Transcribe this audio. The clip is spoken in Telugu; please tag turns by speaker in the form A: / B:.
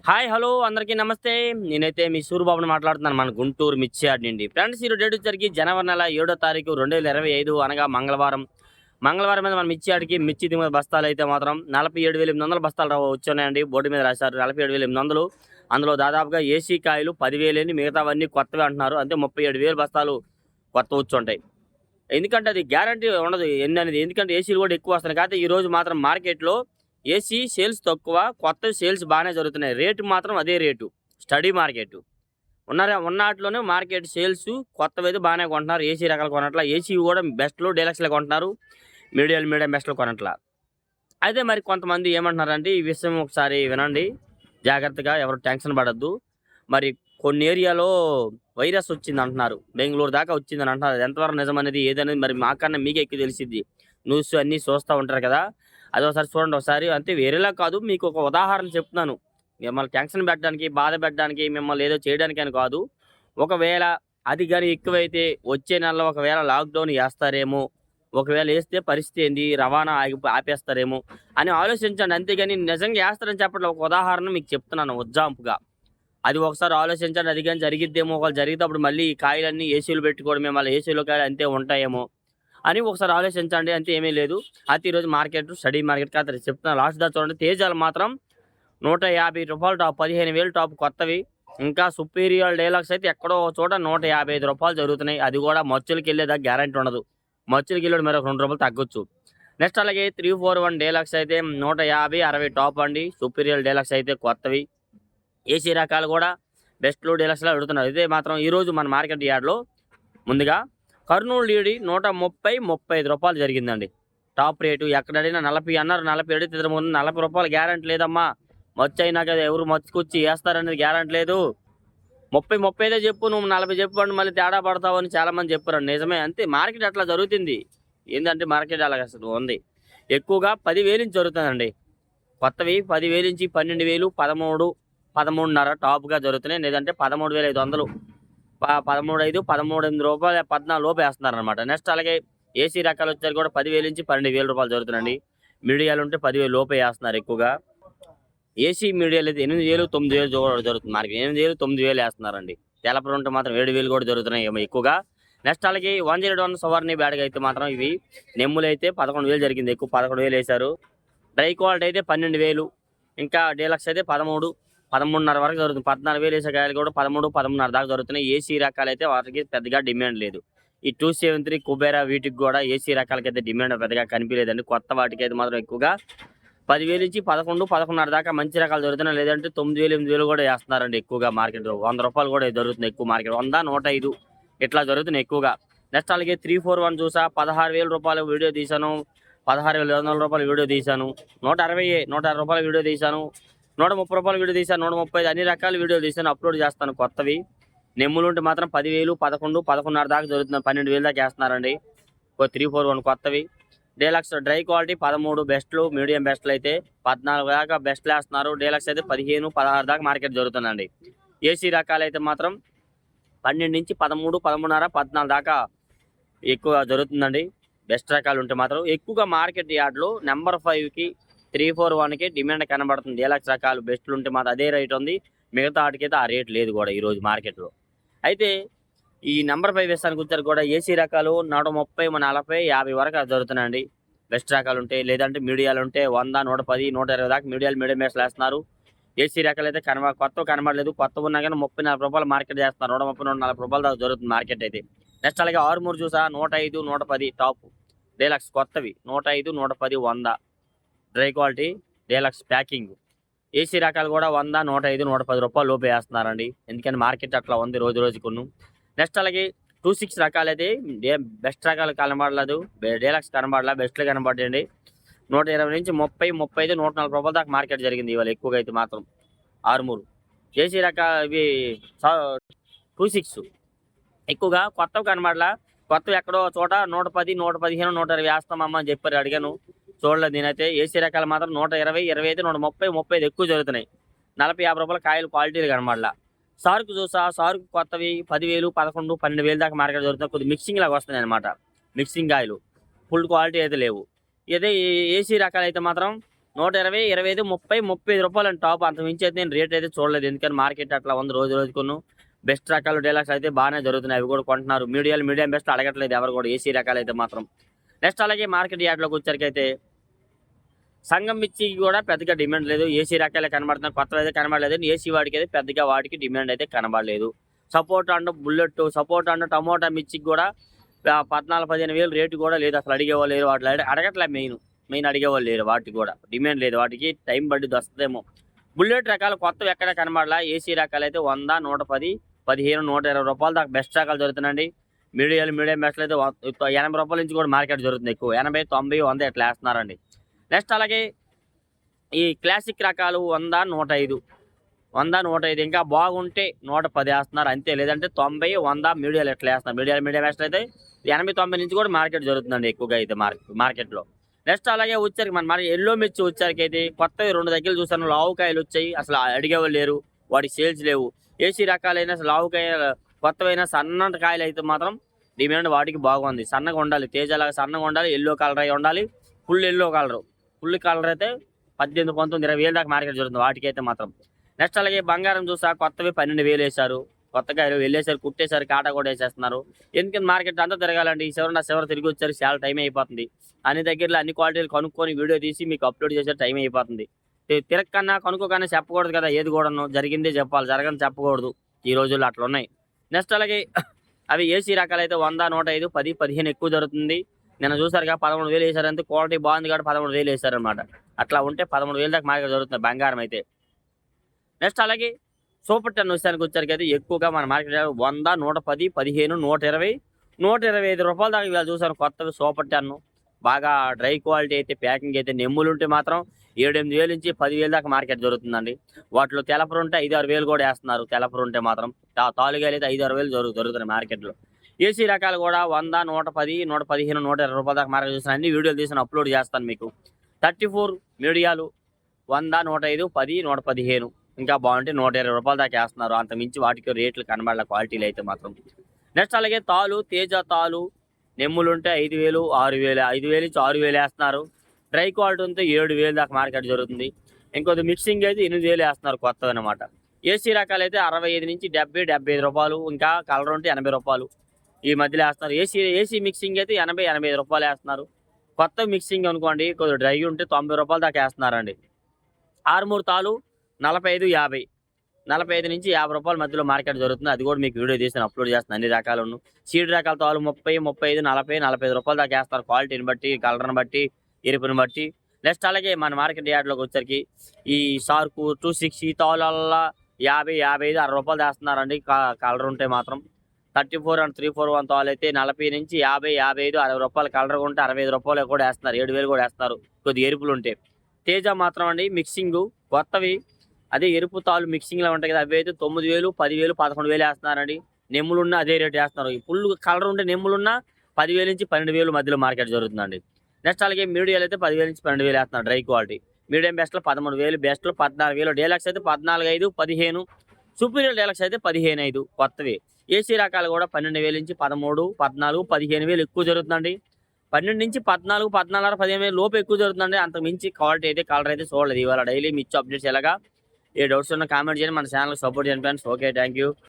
A: హాయ్ హలో అందరికీ నమస్తే. నేనైతే మీ సూరిబాబుని మాట్లాడుతున్నాను మన గుంటూరు మిర్చి యార్డ్ నుండి. ఫ్రెండ్స్ ఈరోజు డేట్ వచ్చేసరికి జనవరి నెల 7వ తారీఖు 2025 అనగా మంగళవారం. మంగళవారం మీద మన మిర్చి యార్డ్‌కి మిర్చి దిగుమతి బస్తాలైతే మాత్రం 47,800 బస్తాలు వచ్చున్నాయండి. బోర్డు మీద రాశారు 47,800. అందులో దాదాపుగా ఏసీ కాయలు 10,000 మిగతావన్నీ కొత్తవి అంటున్నారు. అంటే 37,000 బస్తాలు కొత్తవి వచ్చుంటాయి. ఎందుకంటే అది గ్యారంటీ ఉండదు ఎన్ననేది. ఎందుకంటే ఏసీలు కూడా ఎక్కువ వస్తున్నాయి. కాకపోతే ఈరోజు మాత్రం మార్కెట్‌లో ఏసీ సేల్స్ తక్కువ, కొత్తవి సేల్స్ బాగానే జరుగుతున్నాయి. రేటు మాత్రం అదే రేటు. Steady market. ఉన్నాటిలోనే మార్కెట్ సేల్స్ కొత్తవైతే బాగానే కొంటున్నారు. ఏసీ రకాలు కొనట్ల. ఏసీ కూడా బెస్ట్‌లో, డీలక్స్‌లో కొంటున్నారు. మీడియం బెస్ట్‌లో కొనట్ల. అయితే మరి కొంతమంది ఏమంటున్నారంటే ఈ విషయం ఒకసారి వినండి. జాగ్రత్తగా ఎవరు టెన్షన్ పడొద్దు. మరి కొన్ని ఏరియాలో వైరస్ వచ్చిందంటున్నారు. బెంగుళూరు దాకా వచ్చిందని అంటున్నారు. అది ఎంతవరకు నిజమనేది ఏదనేది మరి మాకన్నా మీకే ఎక్కువ తెలిసిద్ది. న్యూస్ అన్నీ చూస్తా ఉంటారు కదా! అదోసారి చూడండి ఒకసారి. అంటే వేరేలా కాదు మీకు ఒక ఉదాహరణ చెప్తున్నాను. మిమ్మల్ని టెన్షన్ పెట్టడానికి, బాధ పెట్టడానికి, మిమ్మల్ని ఏదో చేయడానికని కాదు. ఒకవేళ అది గాని ఎక్కువైతే వచ్చే నెలలో ఒకవేళ లాక్‌డౌన్ ఏస్తారేమో! ఒకవేళ ఏస్తే పరిస్థితి ఏంది? రవాణా ఆపేస్తారేమో! అని ఆలోచించండి. అంతేగాని నిజంగా ఏస్తారని చెప్పట్లే. ఒక ఉదాహరణ మీకు చెప్తున్నాను ఉజ్జాంపుగా. అది ఒకసారి ఆలోచించండి. అది గాని జరిగిద్దేమో! ఒకవేళ జరిగితే అప్పుడు మళ్ళీ ఈ కాయలన్నీ ఏసీలు పెట్టుకోవడమే. మళ్ళీ ఏసీలో కాయలు అంతే ఉంటాయేమో! అని ఒకసారి ఆలోచించండి. అంతే ఏమీ లేదు. అయితే ఈరోజు మార్కెట్ స్టడీ మార్కెట్ కాదు చెప్తున్నా లాస్ట్ దాకా చూడండి. తేజాలు మాత్రం రూ. 150 టాప్ 15,000 టాప్ కొత్తవి. ఇంకా సుపీరియర్ డీలక్స్ అయితే ఎక్కడో ఒక చోట రూ. 155 జరుగుతున్నాయి. అది కూడా మచ్చులకెళ్ళేదాకా గ్యారంటీ ఉండదు. మచ్చులకెళ్ళాడు మరొక రూ. 2 తగ్గొచ్చు. నెక్స్ట్ అలాగే 341 డీలక్స్ అయితే 150, 60 టాప్ అండి. సుపీరియర్ డీలక్స్ అయితే కొత్తవి. ఏసీ రకాలు కూడా బెస్ట్‌లో, డీలక్స్‌లో అడుగుతున్నారు. ఇదే మాత్రం ఈరోజు మన మార్కెట్ యార్డ్‌లో ముందుగా కర్నూలు లీడి రూ. 130, రూ. 35 జరిగిందండి. టాప్ రేటు ఎక్కడడిగినా 40 అన్నారు. 40 అడిగితే ఇద్దరు ముందు రూ. 40 గ్యారంటీ లేదమ్మా. మచ్చయినాక ఎవరు మచ్చుకొచ్చి ఏస్తారనేది గ్యారంటీ లేదు. 30, 35 చెప్పు. నువ్వు 40 చెప్పండి మళ్ళీ తేడా పడతావని చాలామంది చెప్పారండి. నిజమే అంతే మార్కెట్ అట్లా జరుగుతుంది. ఏందంటే మార్కెట్ అలాగ అసలు ఉంది. ఎక్కువగా 10,000 నుంచి జరుగుతుందండి. కొత్తవి 10,000 నుంచి 12,000, 13, 13.5 టాప్‌గా జరుగుతున్నాయి. లేదంటే 13,500 13,500, 13,800, 14 లోపు ఏస్తున్నారనమాట. నెక్స్ట్ అలాగే ఏసీ రకాలొచ్చేసరికి కూడా 10,000 నుంచి 12,000 జరుగుతున్నాయండి. మీడియాలుంటే 10,000 లోపే ఏస్తున్నారు ఎక్కువగా. ఏసీ మీడియాలయితే 8,000, 9,000 జరుగుతుంది మార్కెట్. 8,000, 9,000 ఏస్తున్నారండి. తెలపలు ఉంటే మాత్రం 7,000 కూడా జరుగుతున్నాయి ఏమో ఎక్కువగా. నెక్స్ట్ అలాగే 101 సవర్ణి బ్యాడ్‌గా అయితే మాత్రం ఇవి నెమ్ములైతే 11,000 జరిగింది. ఎక్కువ 11,000 ఏశారు. డ్రై క్వాలిటీ అయితే 12,000. ఇంకా డీలక్స్ అయితే 13, 13.5 వరకు జరుగుతుంది. 14,000 ఏసే కాయలు కూడా 13, 13.5 దాకా జరుగుతున్నాయి. ఏసీ రకాలైతే వాటికి పెద్దగా డిమాండ్ లేదు. ఈ 273 కుబేరా వీటికి కూడా ఏసీ రకాలకైతే డిమాండ్ పెద్దగా కనిపియలేదండి. కొత్త వాటికైతే మాత్రం ఎక్కువగా 10,000 నుంచి 11, 11.5 దాకా మంచి రకాలు దొరుకుతున్నాయి. లేదంటే 9,000, 8,000 కూడా ఏస్తున్నారండి ఎక్కువగా మార్కెట్‌లో. రూ. 100 కూడా జరుగుతుంది ఎక్కువ మార్కెట్. 100, 105 ఇట్లా జరుగుతున్నాయి ఎక్కువగా. నెక్స్ట్ అలాగే 341 చూసా రూ. 16,000 వీడియో తీశాను. రూ. 16,200 వీడియో తీశాను. 160 160 వీడియో తీశాను. రూ. 130 వీడియో తీశాను. 135 అన్ని రకాల వీడియోలు తీశాను. అప్లోడ్ చేస్తాను కొత్తవి. నెమ్ములుంటే మాత్రం 10,000, 11, 11.5 దాకా జరుగుతున్నాయి. 12,000 దాకా ఏస్తున్నారండి. 341 కొత్తవి. డీలక్స్ డ్రై క్వాలిటీ 13 బెస్ట్‌లు, మీడియం బెస్ట్‌లు అయితే 14 దాకా బెస్ట్‌లు ఏస్తున్నారు. డీలక్స్ అయితే 15, 16 దాకా మార్కెట్ జరుగుతుందండి. ఏసీ రకాలైతే మాత్రం 12 నుంచి 13, 13.5, 14 దాకా ఎక్కువ జరుగుతుందండి. బెస్ట్ రకాలు ఉంటే మాత్రం ఎక్కువగా మార్కెట్ యార్డ్‌లో నంబర్ 5కి 341కి డిమాండ్ కనబడుతుంది. డీలక్స్ రకాలు బెస్ట్‌లు ఉంటే మాత్రం అదే రేట్ ఉంది. మిగతా వాటికైతే ఆ రేట్ లేదు కూడా ఈరోజు మార్కెట్‌లో. అయితే ఈ నంబర్ 5 విషయానికి వచ్చేసరికి కూడా ఏసీ రకాలు 130, 40, 50 వరకు జరుగుతున్నాయండి. బెస్ట్ రకాలు ఉంటాయి. లేదంటే మీడియాలు ఉంటే 100, 110, 120 దాకా మీడియం బెస్ట్‌లు ఏస్తున్నారు. ఏసీ రకాలైతే కొత్తవి కనబడలేదు. కొత్తవి ఉన్నా కానీ రూ. 30, 40 మార్కెట్ చేస్తున్నారు. రూ. 130, రూ. 140 దాకా జరుగుతుంది మార్కెట్ అయితే. నెక్స్ట్ అలాగే ఆరుమూరు చూసా 105, 110 టాప్ డీలక్స్ కొత్తవి 105, 110, 100 dry quality deluxe packing. AC రకాలు కూడా 100, 105, రూ. 110 లోపే వేస్తున్నారండి. ఎందుకంటే మార్కెట్ అట్లా ఉంది రోజు రోజుకును. నెక్స్ట్ అలాగే 26 రకాలైతే బెస్ట్ రకాలు కనబడలేదు. డీలక్స్ కనబడలా బెస్ట్లు కనబడండి. 120 నుంచి 30, 35, రూ. 140 దాకా మార్కెట్ జరిగింది ఇవాళ ఎక్కువగా అయితే మాత్రం ఆరుమూరు. ఏసీ ఇవి 26 ఎక్కువగా కొత్తవి కనబడలా. కొత్తవి ఎక్కడో చోట 110, 115, 120 వేస్తామమ్మా అని చెప్పారు. అడిగాను చూడలేదు నేనైతే. ఏసీ రకాలు మాత్రం 120, 25, 130, 35 ఎక్కువ జరుగుతున్నాయి. 40, 50 కాయలు క్వాలిటీలు కనబడలా. సార్కు చూసా సార్కు కొత్తవి 10,000, 11, 12,000 దాకా మార్కెట్ జరుగుతున్నాయి. కొద్దిగా మిక్సింగ్ లాగా వస్తున్నాయి అనమాట. మిక్సింగ్ కాయలు ఫుల్ క్వాలిటీ అయితే లేవు. ఇదే ఏసీ రకాలు అయితే మాత్రం 120, 25, 30, 35 రూపాయలండి టాప్. అంత మించి అయితే నేను రేట్ అయితే చూడలేదు. ఎందుకని మార్కెట్ అట్లా ఉంది రోజు రోజుకును. బెస్ట్ రకాలు డీలక్స్ అయితే బాగానే జరుగుతున్నాయి. అవి కూడా కొంటున్నారు. మీడియం బెస్ట్ అడగట్లేదు ఎవరు కూడా ఏసీ రకాలు అయితే మాత్రం. నెక్స్ట్ అలాగే మార్కెట్ యార్డ్లోకి వచ్చరికి అయితే సంగం మిర్చికి కూడా పెద్దగా డిమాండ్ లేదు. ఏసీ రకాలే కనబడుతున్నాయి. కొత్తవి అయితే కనబడలేదు. ఏసీ వాటికి అయితే పెద్దగా వాటికి డిమాండ్ అయితే కనబడలేదు. Sapota and bullet, sapota and tomato మిర్చికి కూడా 14-15 వేలు రేటు కూడా లేదు. అసలు అడిగేవాళ్ళు లేరు. వాటిలో అడగట్లే మెయిన్ అడిగేవాళ్ళు లేరు. వాటికి కూడా డిమాండ్ లేదు. వాటికి టైం పడ్డది వస్తుందేమో. బుల్లెట్ రకాలు కొత్తవి ఎక్కడ కనబడలా. ఏసీ రకాలు అయితే 100, 110, 15, 120 రూపాయలు దాకా బెస్ట్ రకాలు దొరుకుతున్నాయండి. మీడియం బెస్ట్లు అయితే 80 రూపాయల నుంచి కూడా మార్కెట్ జరుగుతుంది. ఎక్కువ 80, 90, 100 ఎట్లా వేస్తున్నారండి. నెక్స్ట్ అలాగే ఈ క్లాసిక్ రకాలు 100, 105, 100, 105 ఇంకా బాగుంటే 110 వేస్తున్నారు అంతే. లేదంటే 90, 100 మీడియాలు ఎట్లా వేస్తున్నారు. మీడియం బెస్ట్ అయితే 80, 90 నుంచి కూడా మార్కెట్ జరుగుతుందండి ఎక్కువగా అయితే మార్కెట్లో. నెక్స్ట్ అలాగే వచ్చరికి మన ఎల్లో మిర్చి వచ్చరికి అయితే కొత్తవి 2 దగ్గర చూసాను. లావుకాయలు వచ్చాయి. అసలు అడిగేవాళ్ళు లేరు. వాటికి సేల్స్ లేవు. ఏసీ రకాలైనా అసలు లావుకాయ కొత్తవైనా సన్న కాయలు అయితే మాత్రం డిమాండ్ వాటికి బాగుంది. సన్నగా ఉండాలి. తేజలాగా సన్నగా ఉండాలి. ఎల్లో కలర్ అయి ఉండాలి. ఫుల్ కలర్ అయితే 18, 19, 20 వేలు దాకా మార్కెట్ జరుగుతుంది వాటికి అయితే మాత్రం. నెక్స్ట్ అలాగే బంగారం చూసా కొత్తవి 12 వేలు వేశారు. కొత్తగా వెళ్ళేసారు, కుట్టేశారు, కాటా కూడా వేసేస్తున్నారు. ఎందుకంటే మార్కెట్ అంతా తిరగాలండి. ఈ చివరి తిరిగి వచ్చారు. చాలా టైం అయిపోతుంది. అన్ని దగ్గరలో అన్ని క్వాలిటీలు కనుక్కొని వీడియో తీసి మీకు అప్లోడ్ చేసే టైం అయిపోతుంది. తిరగకన్నా కనుక్కోకన్నా చెప్పకూడదు కదా. ఏది కూడాను జరిగిందే చెప్పాలి. జరగని చెప్పకూడదు. ఈ రోజుల్లో అట్లా ఉన్నాయి. నెక్స్ట్ అలాగే అవి ఏసీ రకాలు అయితే 100, 105, 10, 15 ఎక్కువ జరుగుతుంది. నిన్న చూసారుగా 13 వేలు వేసారంటే క్వాలిటీ బాగుంది కాబట్టి 13 వేలు వేసారనమాట. అట్లా ఉంటే 13 వేలు దాకా మార్కెట్ జరుగుతుంది బంగారం అయితే. నెక్స్ట్ అలాగే సూపర్ 10 విషయానికి వచ్చరికి అయితే ఎక్కువగా మన మార్కెట్ 100, 110, 15, 120, 125 రూపాయల దాకా ఇవాళ చూసాను కొత్తవి సూపర్ 10. బాగా డ్రై క్వాలిటీ అయితే ప్యాకింగ్ అయితే నెమ్ములు ఉంటే మాత్రం 7-8 వేలు నుంచి 10 వేలు దాకా మార్కెట్ జరుగుతుందండి. వాటిలో తెలపరు ఉంటే 5-6 వేలు కూడా వేస్తున్నారు. తెలపరు ఉంటే మాత్రం తాలుగాయలు అయితే 5-6 వేలు జరుగుతున్నాయి మార్కెట్లో. ఏసీ రకాలు కూడా 100, 110, 115, 120 రూపాయల దాకా మార్కెట్ చూసిన అన్ని వీడియోలు తీసిన అప్లోడ్ చేస్తాను మీకు. 34 మీడియాలు 100, 105, 10, 115 ఇంకా బాగుంటే 120 రూపాయల దాకా వేస్తున్నారు. అంత మించి వాటికి రేట్లు కనబడాల క్వాలిటీలు అయితే మాత్రం. నెక్స్ట్ అలాగే తేజ తాలు నెమ్ములు ఉంటే 5 వేలు, 6 వేలు, 5 వేలు నుంచి 6 వేలు వేస్తున్నారు. డ్రై క్వాలిటీ ఉంటే 7 వేలు దాకా మార్కెట్ జరుగుతుంది. ఇంకొద్ది మిక్సింగ్ అయితే 8 వేలు వేస్తున్నారు కొత్తది అనమాట. ఏసీ రకాలు అయితే 65 నుంచి 70, 75 రూపాయలు ఇంకా కలర్ ఉంటే 80 రూపాయలు ఈ మధ్యలో వేస్తున్నారు. ఏసీ మిక్సింగ్ అయితే 80, 85 రూపాయలు వేస్తున్నారు. కొత్త మిక్సింగ్ అనుకోండి కొద్దిగా డ్రై ఉంటే 90 రూపాయలు దాకా వేస్తున్నారండి. ఆరుమూరు తాలు 45, 50, 45 నుంచి 50 రూపాయల మధ్యలో మార్కెట్ జరుగుతుంది. అది కూడా మీకు వీడియో తీసి అప్లోడ్ చేస్తాను అన్ని రకాలను. సీడ్ రకాల తాలు 30, 35, 40, 45 రూపాయలు దాకా వేస్తారు. క్వాలిటీని బట్టి, కలర్ని బట్టి, ఎరుపుని బట్టి. నెక్స్ట్ అలాగే మన మార్కెట్ యార్డ్లోకి వచ్చరికి ఈ షార్కు 260 తాళ్ళల్లో 50, 55, 60 రూపాయలు వేస్తున్నారండి. కలర్ ఉంటే మాత్రం 34 and 341 తాళ్ళు అయితే 40 నుంచి 50, 55, 60 రూపాయలు కలర్ ఉంటే 65 రూపాయలు కూడా వేస్తున్నారు. 7 వేలు కూడా వేస్తారు కొద్ది ఎరుపులు ఉంటే. తేజ మాత్రం అండి మిక్సింగ్ కొత్తవి అదే ఎరుపు తాళ్ళు మిక్సింగ్లో ఉంటాయి కదా. అవి అయితే 9 వేలు, 10 వేలు, 11 వేలు వేస్తున్నారండి. నెమ్ములున్నా అదే రేట్ వేస్తున్నారు. ఫుల్ కలర్ ఉంటే నెమ్ములున్నా 10 వేలు నుంచి 12 వేలు మధ్యలో మార్కెట్ జరుగుతుందండి. నెక్స్ట్ అలాగే మీడియాలు అయితే 10 వేలు నుంచి 12 వేలు వేస్తున్నారు డ్రై క్వాలిటీ. మీడియం బెస్ట్లో 13 వేలు, బెస్ట్లో 14 వేలు, డీలక్స్ అయితే 14,500, 15, సుపీరియర్ డీలక్స్ అయితే 15,500 కొత్తవి. ఏసీ రకాలు కూడా 12 వేలు నుంచి 13, 14, 15 వేలు ఎక్కువ జరుగుతుందండి. 12 నుంచి 14, 14, 15 వేలు లోపు ఎక్కువ జరుగుతుందండి. అంత మించి క్వాలిటీ అయితే కలర్ అయితే చూడలేదు. ఇవాళ డైలీ మిర్చి అప్డేట్స్ ఎలాగా ఏ డౌట్స్ ఉన్నా కామెంట్ చేయండి. మన ఛానల్ సపోర్ట్ చేయండి ఫ్రెండ్స్. Okay, thank you.